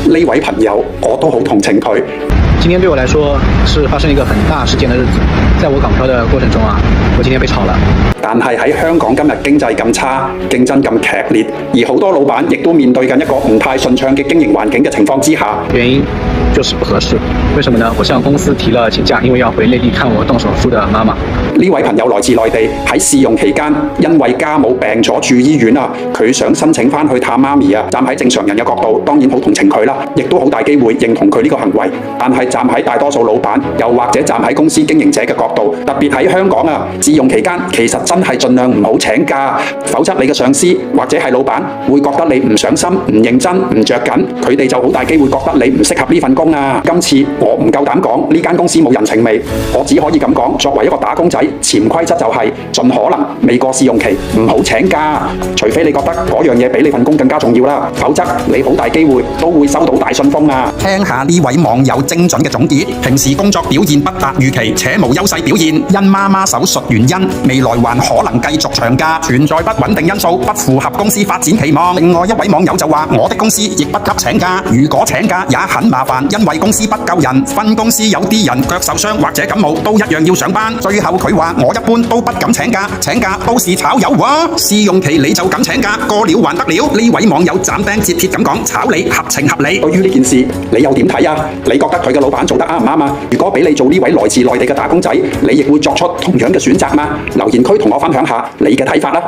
呢位朋友，我都好同情佢。今天對我來說是發生一個很大事件的日子，在我港漂的過程中啊，我今天被炒了。但係喺香港今日經濟咁差，競爭咁劇烈，而好多老闆亦都面對緊一個唔太順暢嘅經營環境嘅情況之下，原因就是不合適。為什麼呢？我向公司提了請假，因為要回內地看我動手術的媽媽。呢位朋友來自內地，喺試用期間因為家母病咗住醫院啊，佢想申請翻去探媽咪啊。站喺正常人嘅角度，當然好同情佢啦，亦都好大機會認同佢呢個行為。但係站喺大多數老闆，又或者站喺公司經營者嘅角度，特別喺香港啊，試用期間其實真係盡量唔好請假，否則你嘅上司或者係老闆會覺得你唔上心、唔認真、唔着緊，佢哋就好大機會覺得你唔適合呢份工啊。今次我唔夠膽講呢間公司冇人情味，我只可以咁講，作為一個打工仔，潛規則就係盡可能未過試用期唔好請假，除非你覺得嗰樣嘢比你份工更加重要啦，否則你好大機會都會收到大信封啊。聽下呢位網友精準嘅總結：平時工作表現不達預期，且無優勢表現，因媽媽手術原因，未來還可能繼續長假，存在不穩定因素，不符合公司發展期望。另外一位網友就話：我的公司亦不急請假，如果請假也很麻煩，因為公司不夠人，分公司有啲人腳受傷或者感冒都一樣要上班。最後佢話：我一般都不敢請假，請假都是炒魷喎。試用期你就敢請假，過了還得了？呢位網友斬釘截鐵咁講：炒你合情合理。對於呢件事，你又點睇啊？你覺得佢嘅老闆做得啱唔啱啊？如果俾你做呢位來自內地嘅打工仔，你亦會作出同樣嘅選擇嗎？留言區同我分享下你嘅睇法啦。